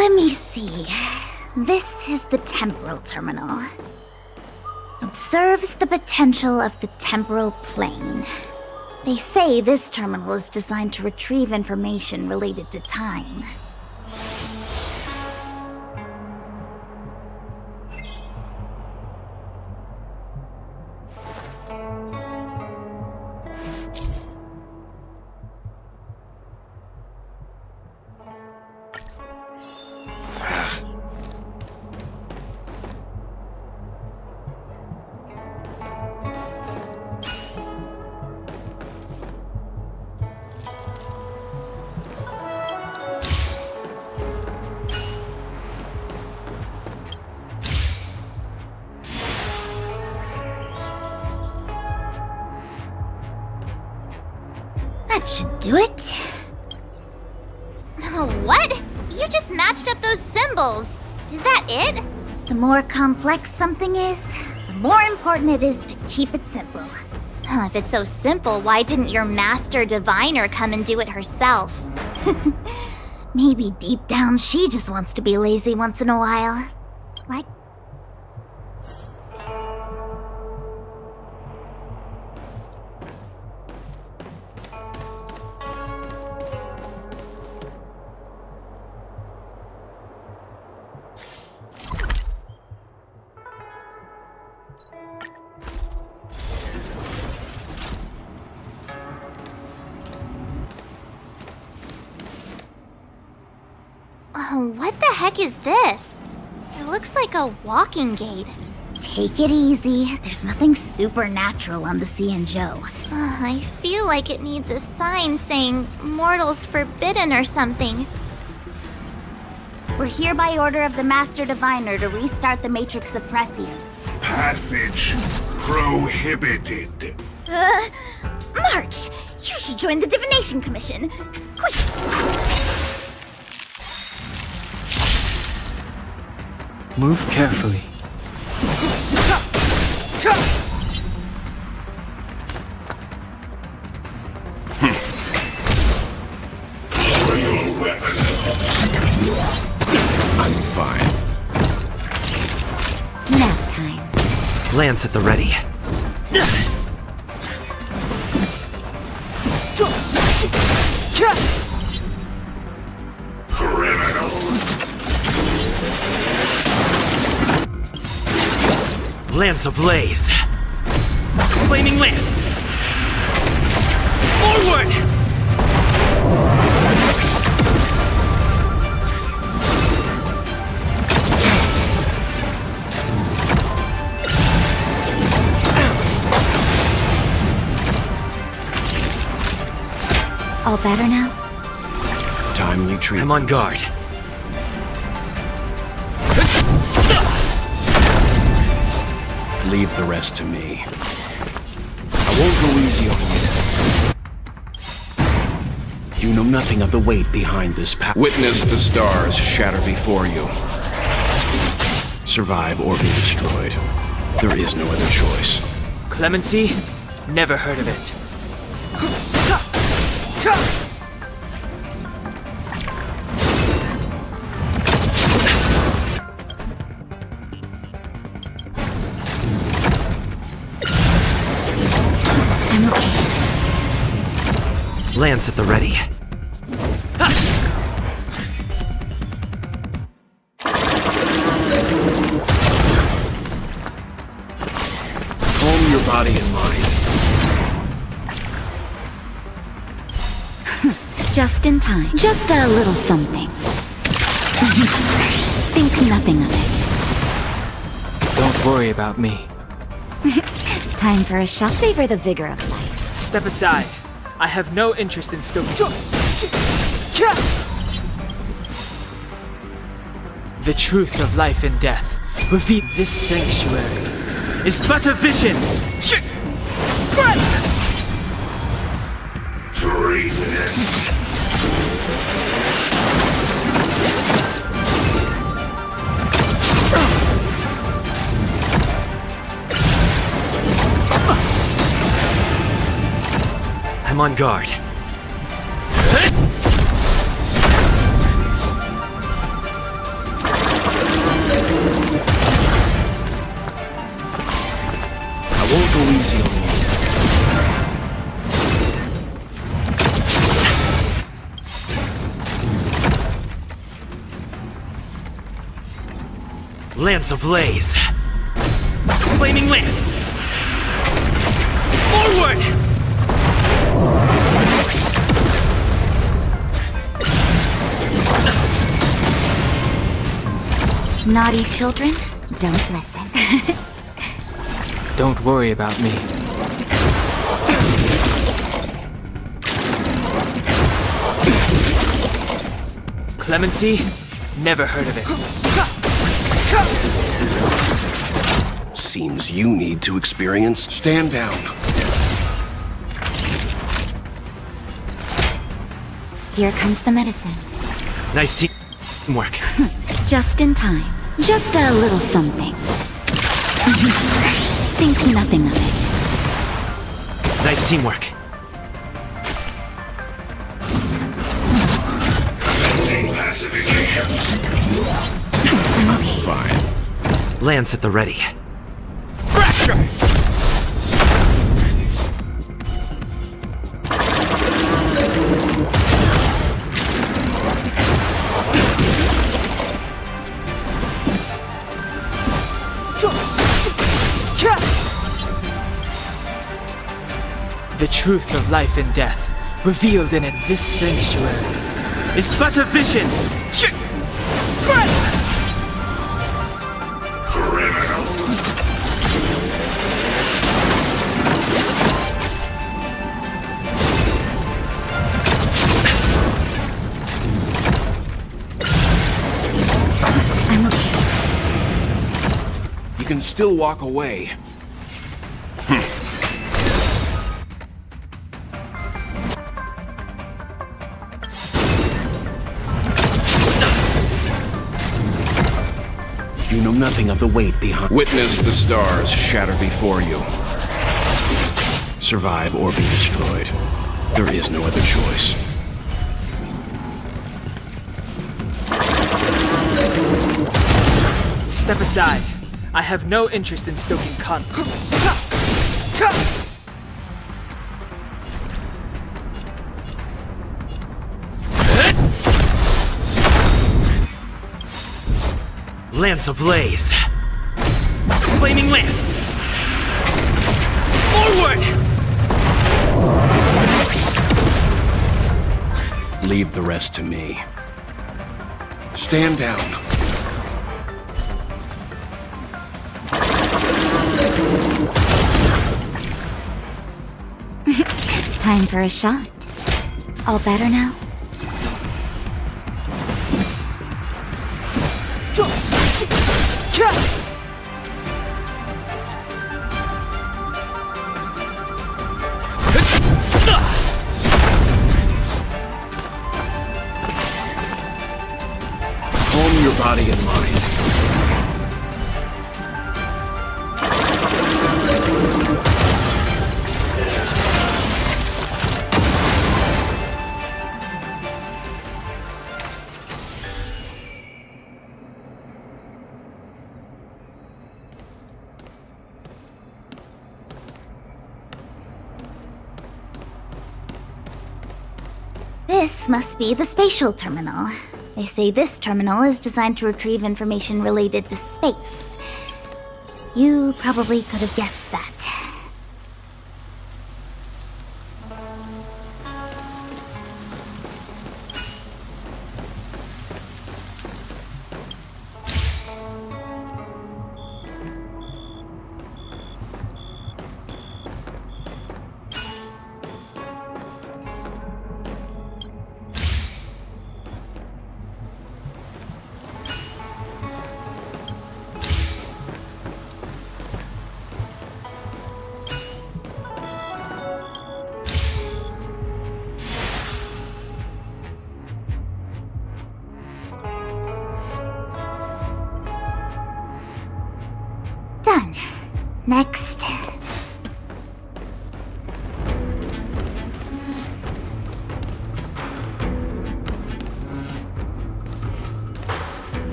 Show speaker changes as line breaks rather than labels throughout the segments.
Let me see. This is the temporal terminal. Observes the potential of the temporal plane. They say this terminal is designed to retrieve information related to time. That should do it.
What? You just matched up those symbols. Is that it?
The more complex something is, the more important it is to keep it simple.
If it's so simple, why didn't your master diviner come and do it herself?
Maybe deep down she just wants to be lazy once in a while. Like...
What the heck is this? It looks like a walking gate.
Take it easy. There's nothing supernatural on the Joe.
I feel like it needs a sign saying mortals forbidden or something.
We're here by order of the Master Diviner to restart the Matrix of Prescience.
Passage prohibited.
March! You should join the Divination Commission. Quick!
Move carefully.
I'm fine.
Nap time.
Lance at the ready. Lance ablaze! Flaming lance! Forward!
All better now?
Time you treat.
I'm on guard.
Leave the rest to me. I won't go easy on you. You know nothing of the weight behind this power. Witness the stars shatter before you. Survive or be destroyed. There is no other choice.
Clemency? Never heard of it. Lance at the ready.
Calm your body and mind.
Just in time. Just a little something. Think nothing of it.
Don't worry about me.
Time for a shot. Savor the vigor of life.
Step aside. I have no interest in stoking. The truth of life and death. Reveal this sanctuary is but a vision.
Treason.
I'm on guard.
easy on you.
Lance ablaze! Flaming lance! Forward!
Naughty children, don't listen.
Don't worry about me. Clemency? Never heard of it.
Seems you need to experience. Stand down.
Here comes the medicine.
Nice teamwork.
Just in time. Just a little something. Think nothing of it.
Nice teamwork.
Fine.
Lance at the ready. Fracture! The truth of life and death, revealed in this sanctuary, is but a vision.
I'm okay.
You can still walk away. You know nothing of the weight behind. Witness the stars shatter before you. Survive or be destroyed. There is no other choice.
Step aside. I have no interest in stoking conflict. Lance ablaze! Flaming lance! Forward!
Leave the rest to me. Stand down.
Time for a shot. All better now?
Calm your body and mind.
This must be the spatial terminal. They say this terminal is designed to retrieve information related to space. You probably could have guessed that. Done. Next.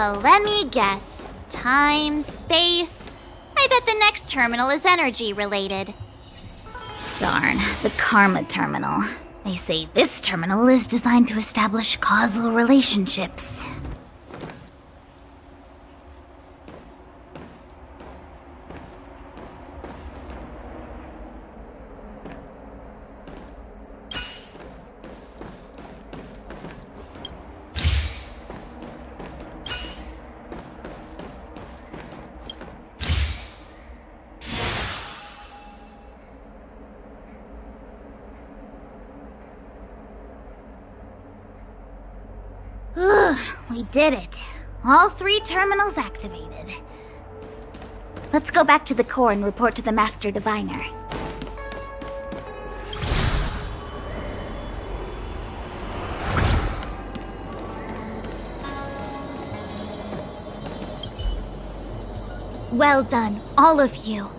Let me guess. Time, space. I bet the next terminal is energy related.
Darn, the Karma Terminal. They say this terminal is designed to establish causal relationships. We did it. All 3 terminals activated. Let's go back to the core and report to the Master Diviner. Well done, all of you.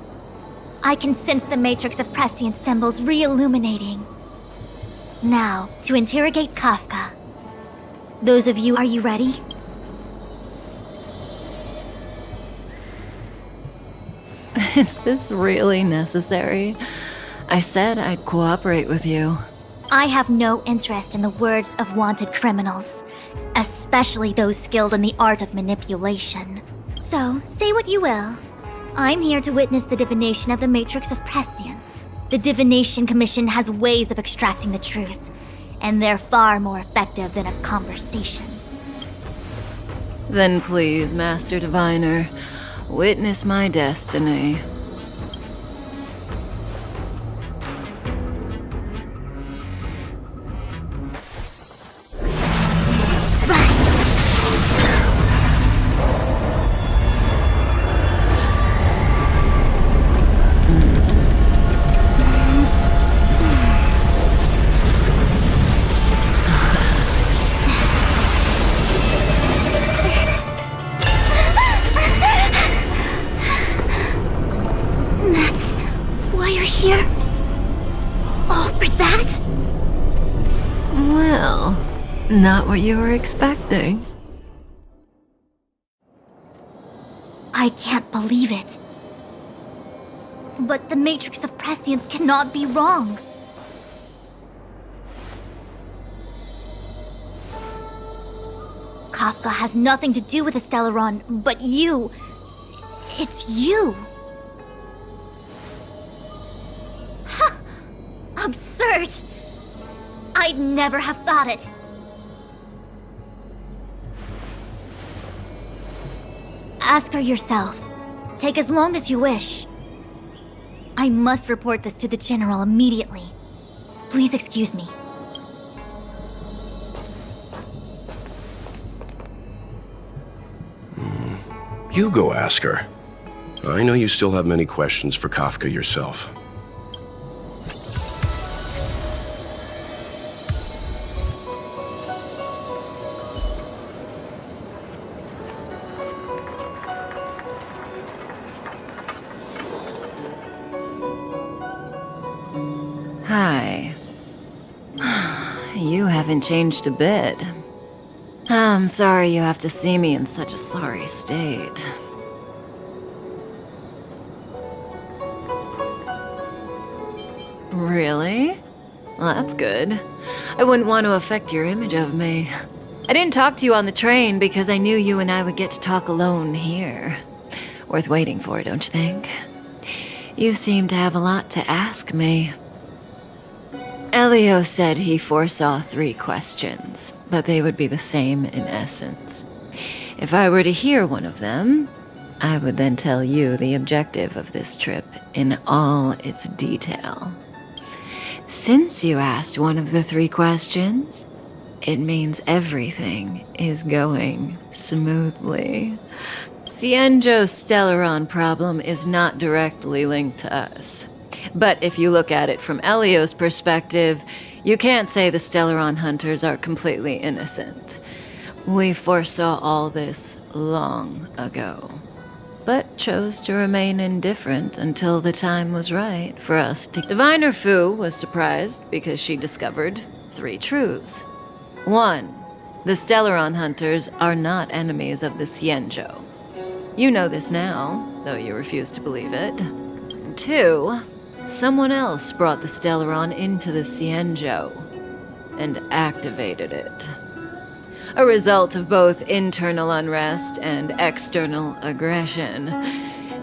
I can sense the matrix of prescient symbols re-illuminating. Now, to interrogate Kafka. Those of you, are you ready?
Is this really necessary? I said I'd cooperate with you.
I have no interest in the words of wanted criminals, especially those skilled in the art of manipulation. So, say what you will. I'm here to witness the divination of the Matrix of Prescience. The Divination Commission has ways of extracting the truth, and they're far more effective than a conversation.
Then please, Master Diviner, witness my destiny. Not what you were expecting.
I can't believe it. But the Matrix of Prescience cannot be wrong. Kafka has nothing to do with the Stellaron, but you... It's you! Ha! Absurd! I'd never have thought it. Ask her yourself. Take as long as you wish. I must report this to the General immediately. Please excuse me.
You go ask her. I know you still have many questions for Kafka yourself.
Hi. You haven't changed a bit. I'm sorry you have to see me in such a sorry state. Really? Well, that's good. I wouldn't want to affect your image of me. I didn't talk to you on the train because I knew you and I would get to talk alone here. Worth waiting for, don't you think? You seem to have a lot to ask me. Elio said he foresaw 3 questions, but they would be the same in essence. If I were to hear one of them, I would then tell you the objective of this trip in all its detail. Since you asked one of the 3 questions, it means everything is going smoothly. Cienjo's Stellaron problem is not directly linked to us. But if you look at it from Elio's perspective, you can't say the Stellaron hunters are completely innocent. We foresaw all this long ago, but chose to remain indifferent until the time was right for us to... Diviner Fu was surprised because she discovered 3 truths. 1, The Stellaron hunters are not enemies of the Xianzhou. You know this now, though you refuse to believe it. 2, someone else brought the Stellaron into the Xianzhou and activated it. A result of both internal unrest and external aggression.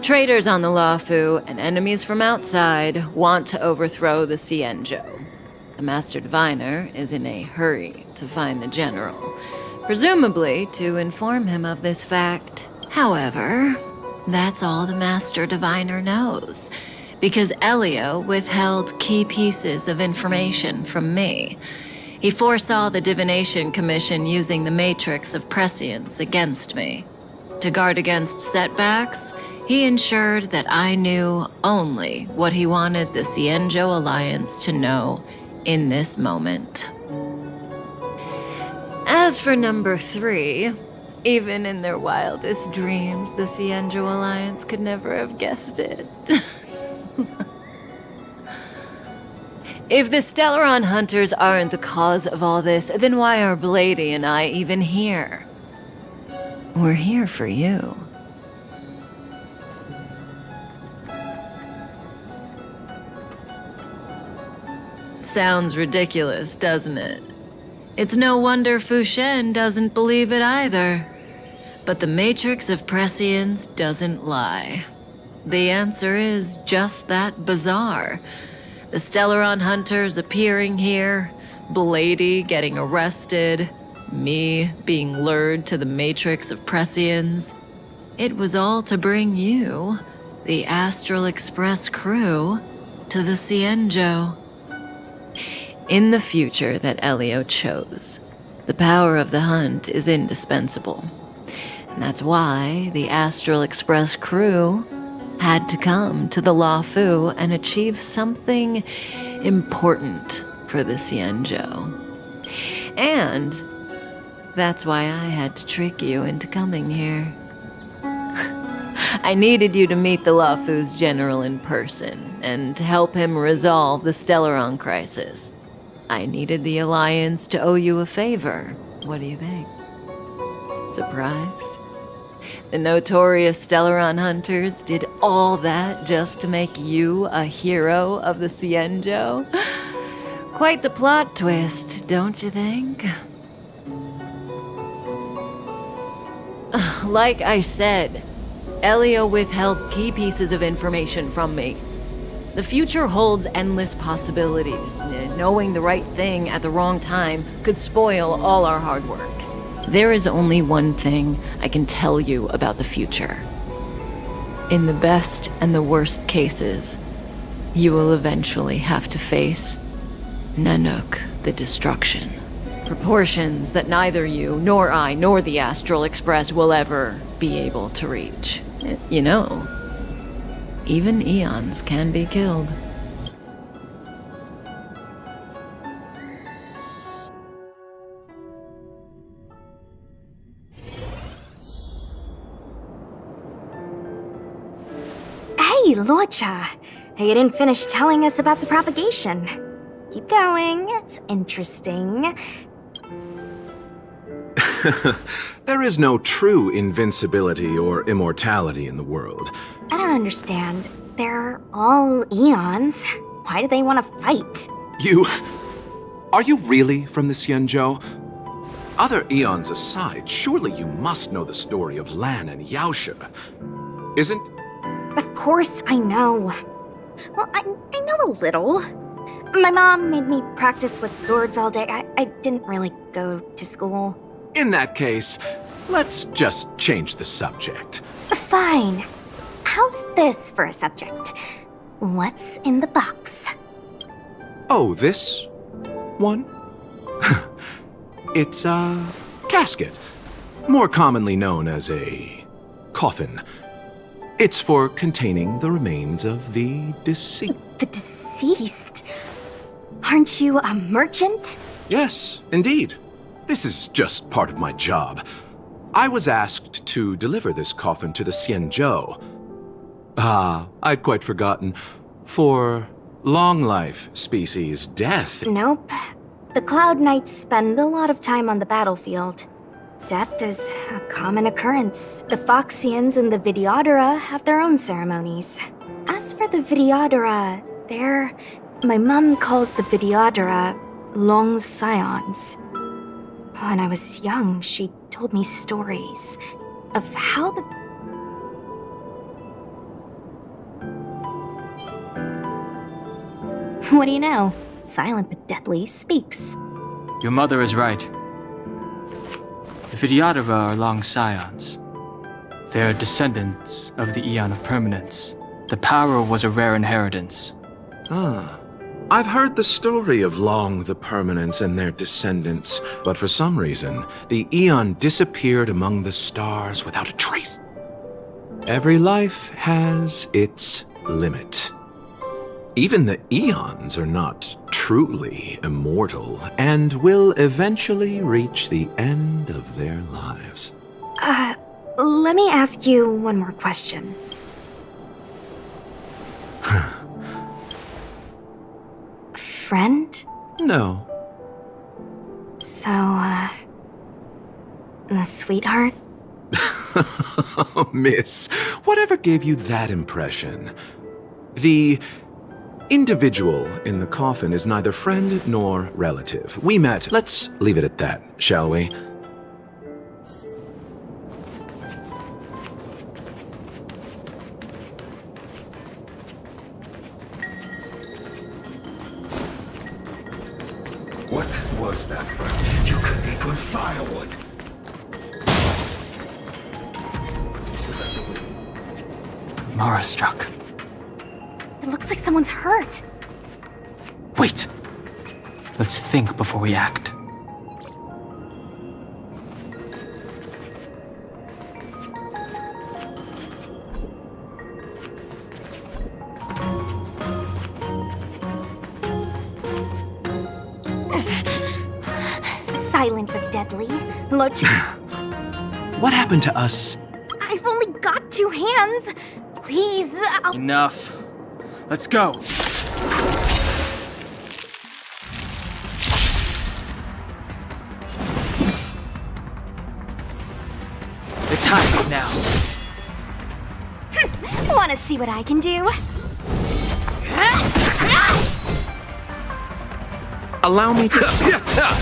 Traitors on the Luofu and enemies from outside want to overthrow the Xianzhou. The Master Diviner is in a hurry to find the General, presumably to inform him of this fact. However, that's all the Master Diviner knows, because Elio withheld key pieces of information from me. He foresaw the Divination Commission using the Matrix of Prescience against me. To guard against setbacks, he ensured that I knew only what he wanted the Xianzhou Alliance to know in this moment. As for number 3, even in their wildest dreams, the Xianzhou Alliance could never have guessed it. If the Stellaron hunters aren't the cause of all this, then why are Blady and I even here? We're here for you. Sounds ridiculous, doesn't it? It's no wonder Fu Shen doesn't believe it either. But the Matrix of Prescience doesn't lie. The answer is just that bizarre. The Stellaron hunters appearing here, Blady getting arrested, me being lured to the Matrix of Prescience. It was all to bring you, the Astral Express crew, to the Xianzhou. In the future that Elio chose, the power of the hunt is indispensable. And that's why the Astral Express crew had to come to the Luofu and achieve something important for the Xianzhou. And that's why I had to trick you into coming here. I needed you to meet the Luofu's general in person and to help him resolve the Stellaron crisis. I needed the Alliance to owe you a favor. What do you think? Surprised? The notorious Stellaron hunters did all that just to make you a hero of the Xianzhou? Quite the plot twist, don't you think? Like I said, Elio withheld key pieces of information from me. The future holds endless possibilities. Knowing the right thing at the wrong time could spoil all our hard work. There is only one thing I can tell you about the future. In the best and the worst cases, you will eventually have to face Nanook the Destruction. Proportions that neither you, nor I, nor the Astral Express will ever be able to reach. You know, even eons can be killed.
Hey, Luocha! You didn't finish telling us about the propagation. Keep going, it's interesting.
There is no true invincibility or immortality in the world.
I don't understand. They're all eons. Why do they want to fight?
Are you really from the Xianzhou? Other eons aside, surely you must know the story of Lan and Yaoshe. Isn't...
Of course I know. Well, I know a little. My mom made me practice with swords all day. I didn't really go to school.
In that case, let's just change the subject.
Fine. How's this for a subject? What's in the box?
Oh, this one? It's a casket, more commonly known as a coffin. It's for containing the remains of the deceased.
The deceased? Aren't you a merchant?
Yes, indeed. This is just part of my job. I was asked to deliver this coffin to the Xianzhou. I'd quite forgotten. For long life species, death...
Nope. The Cloud Knights spend a lot of time on the battlefield. Death is a common occurrence. The Foxians and the Videodora have their own ceremonies. As for the Videodora, my mom calls the Videodora long scions. When I was young, she told me stories of how the... What do you know? Silent but deadly speaks.
Your mother is right. The Videodora are long scions. They are descendants of the Eon of Permanence. The power was a rare inheritance.
Ah. I've heard the story of Long the Permanence and their descendants, but for some reason, the Eon disappeared among the stars without a trace. Every life has its limit. Even the Eons are not truly immortal and will eventually reach the end of their lives.
Let me ask you one more question. Friend?
No.
So, a sweetheart?
Miss, whatever gave you that impression? The individual in the coffin is neither friend nor relative. We met. Let's leave it at that, shall we?
What was that, friend? You could be good firewood.
Mara struck.
It looks like someone's hurt.
Wait! Let's think before we act.
Silent but deadly. Loch.
What happened to us?
I've only got 2 hands. Please,
Enough. Let's go. The time is now.
Wanna see what I can do?
Allow me to...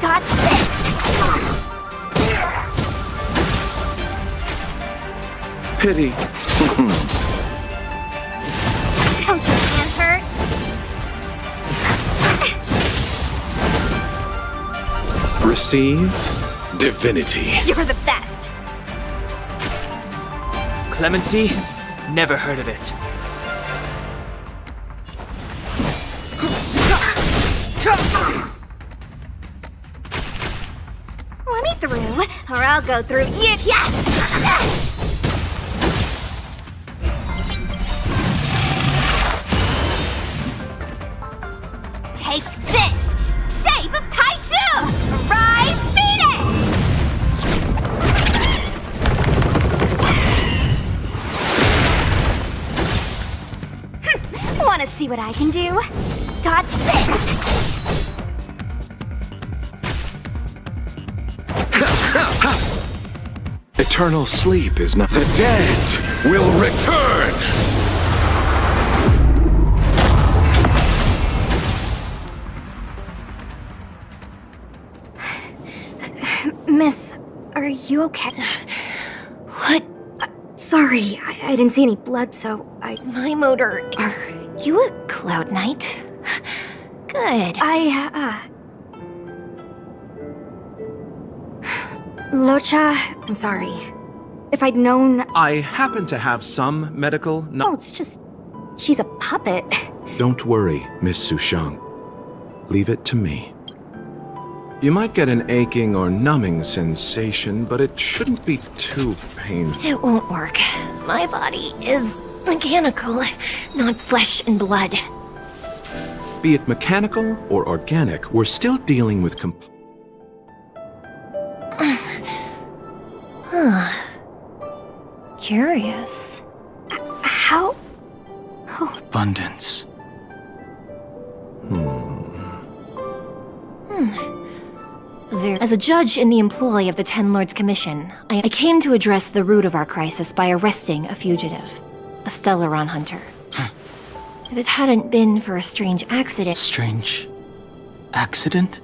Dodge this!
Pity.
Don't your hands hurt?
Receive divinity.
You're the best.
Clemency? Never heard of it.
Let me through, or I'll go through you. Yes! Take this! Shape of Taishu! Rise, Venus! Wanna see what I can do? Dodge this!
Eternal sleep is not... The dead will return!
Miss, are you okay? What? Sorry, I didn't see any blood, so My motor... Are you a Cloud Knight? Good. Locha, I'm sorry. If I'd known...
I happen to have some medical
Well, it's just... she's a puppet.
Don't worry, Miss Sushang. Leave it to me. You might get an aching or numbing sensation, but it shouldn't be too painful.
It won't work. My body is mechanical, not flesh and blood.
Be it mechanical or organic, we're still dealing with
Curious. How?
Abundance.
As a judge in the employ of the Ten Lords Commission, I came to address the root of our crisis by arresting a fugitive, a Stellaron hunter. If it hadn't been for a strange accident...
Strange accident?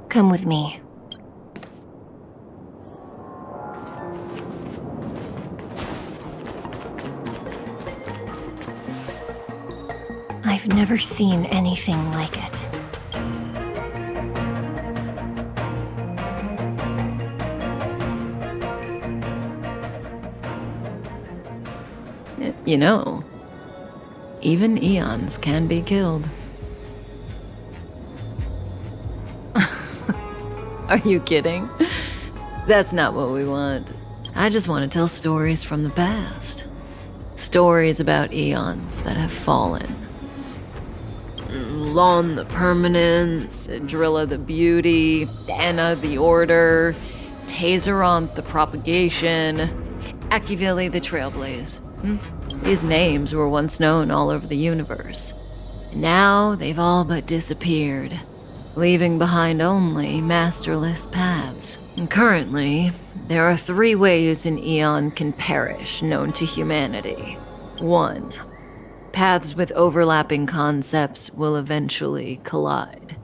Come with me. I've never seen anything like it.
You know, even eons can be killed. Are you kidding? That's not what we want. I just want to tell stories from the past. Stories about eons that have fallen. Lon the Permanence, Drilla the Beauty, Anna the Order, Tazeronth the Propagation, Akivili the Trailblaze. These names were once known all over the universe. Now they've all but disappeared, leaving behind only masterless paths. And currently, there are 3 ways an eon can perish known to humanity. 1. Paths with overlapping concepts will eventually collide,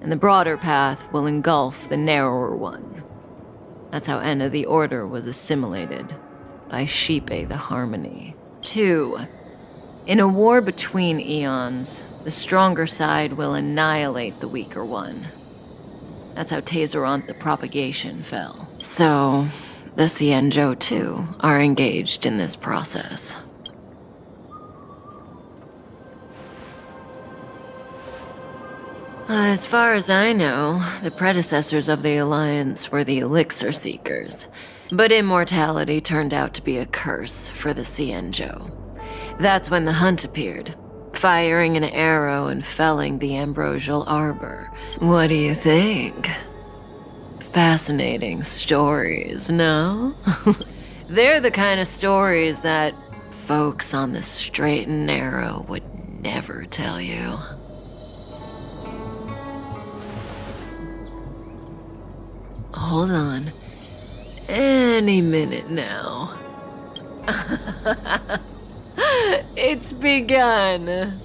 and the broader path will engulf the narrower one. That's how Enna the Order was assimilated, by Sheepe the Harmony. 2. In a war between eons, the stronger side will annihilate the weaker one. That's how Tazeronth the Propagation fell. So, the Cienjo too are engaged in this process. As far as I know, the predecessors of the Alliance were the Elixir Seekers, but immortality turned out to be a curse for the Cienjo. That's when the hunt appeared, firing an arrow and felling the ambrosial arbor. What do you think? Fascinating stories, no? They're the kind of stories that folks on the straight and narrow would never tell you. Hold on. Any minute now. It's begun.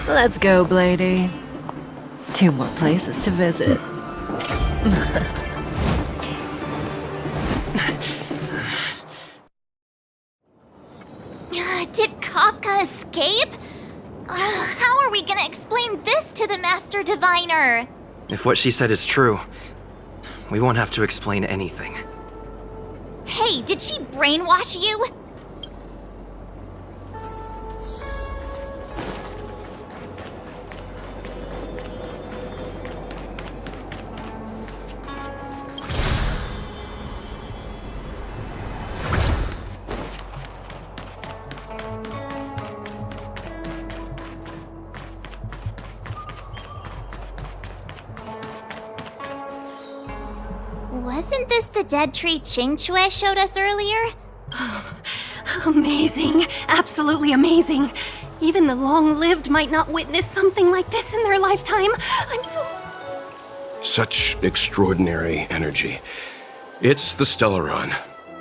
Let's go, Blady. 2 more places to visit.
Did Kafka escape? How are we gonna explain this to the Master Diviner?
If what she said is true, we won't have to explain anything.
Hey, did she brainwash you? Wasn't this the dead tree Qingque showed us earlier?
Amazing. Absolutely amazing. Even the long-lived might not witness something like this in their lifetime. I'm so...
Such extraordinary energy. It's the Stellaron.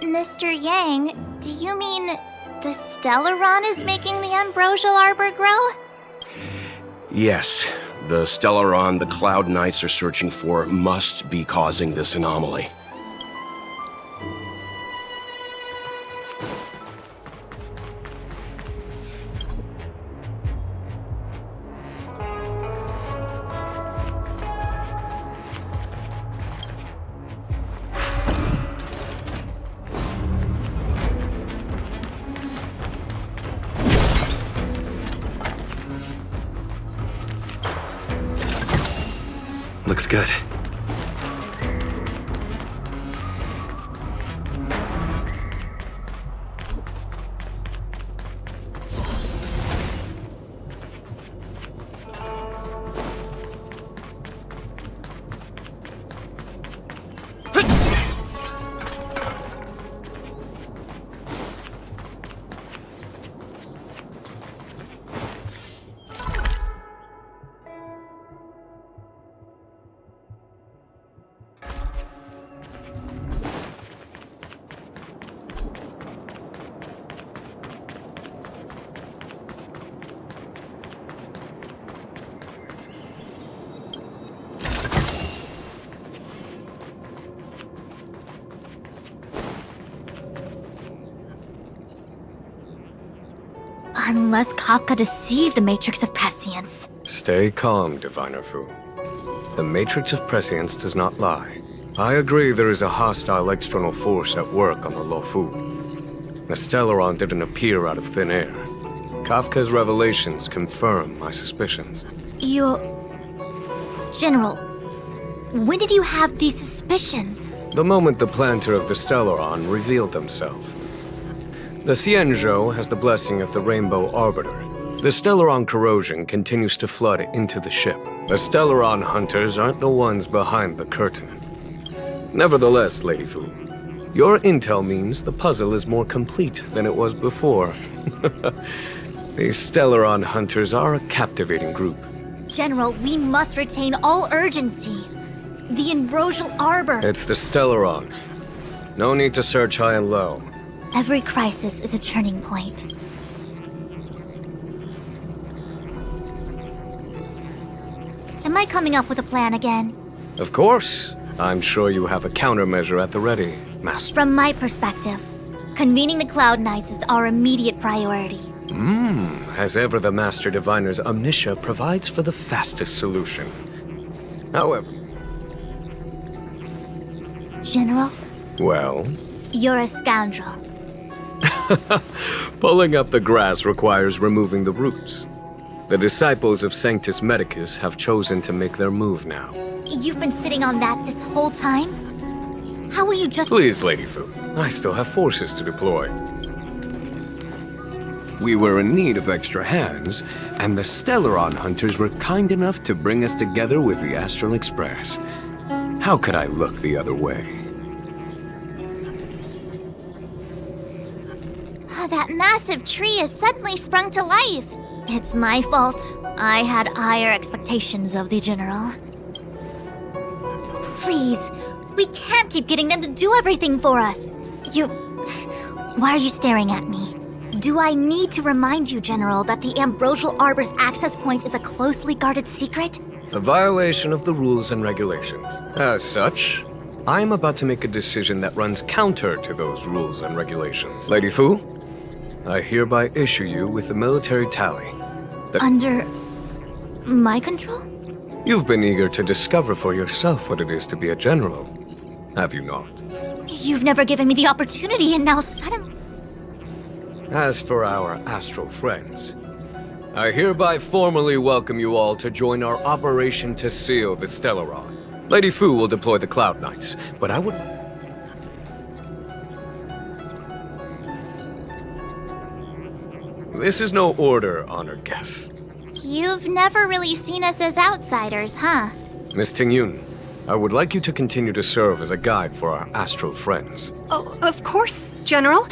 Mr. Yang, do you mean the Stellaron is making the ambrosial arbor grow?
Yes,
The Stellaron the Cloud Knights are searching for must be causing this anomaly.
Looks good.
Unless Kafka deceived the Matrix of Prescience.
Stay calm, Diviner Fu. The Matrix of Prescience does not lie. I agree there is a hostile external force at work on the Luofu. The Stellaron didn't appear out of thin air. Kafka's revelations confirm my suspicions.
General, when did you have these suspicions?
The moment the planter of the Stellaron revealed themselves. The Xianzhou has the blessing of the Rainbow Arbiter. The Stellaron corrosion continues to flood into the ship. The Stellaron hunters aren't the ones behind the curtain. Nevertheless, Lady Fu, your intel means the puzzle is more complete than it was before. These Stellaron hunters are a captivating group.
General, we must retain all urgency. The Ambrosial Arbor.
It's the Stellaron. No need to search high and low.
Every crisis is a turning point. Am I coming up with a plan again?
Of course. I'm sure you have a countermeasure at the ready, Master.
From my perspective, convening the Cloud Knights is our immediate priority.
As ever, the Master Diviner's omniscia provides for the fastest solution. However...
General?
Well?
You're a scoundrel.
Pulling up the grass requires removing the roots. The disciples of Sanctus Medicus have chosen to make their move now.
You've been sitting on that this whole time? How will you just—
Please, Lady Fu. I still have forces to deploy. We were in need of extra hands, and the Stellaron hunters were kind enough to bring us together with the Astral Express. How could I look the other way?
That massive tree has suddenly sprung to life.
It's my fault. I had higher expectations of the General. Please, we can't keep getting them to do everything for us. Why are you staring at me? Do I need to remind you, General, that the Ambrosial Arbor's access point is a closely guarded secret?
A violation of the rules and regulations. As such, I am about to make a decision that runs counter to those rules and regulations. Lady Fu, I hereby issue you with the military tally.
Under my control?
You've been eager to discover for yourself what it is to be a general, have you not?
You've never given me the opportunity, and now suddenly—
As for our astral friends, I hereby formally welcome you all to join our operation to seal the Stellaron. Lady Fu will deploy the Cloud Knights, but I would— This is no order, honored guests.
You've never really seen us as outsiders, huh?
Miss Tingyun, I would like you to continue to serve as a guide for our astral friends.
Oh, of course, General.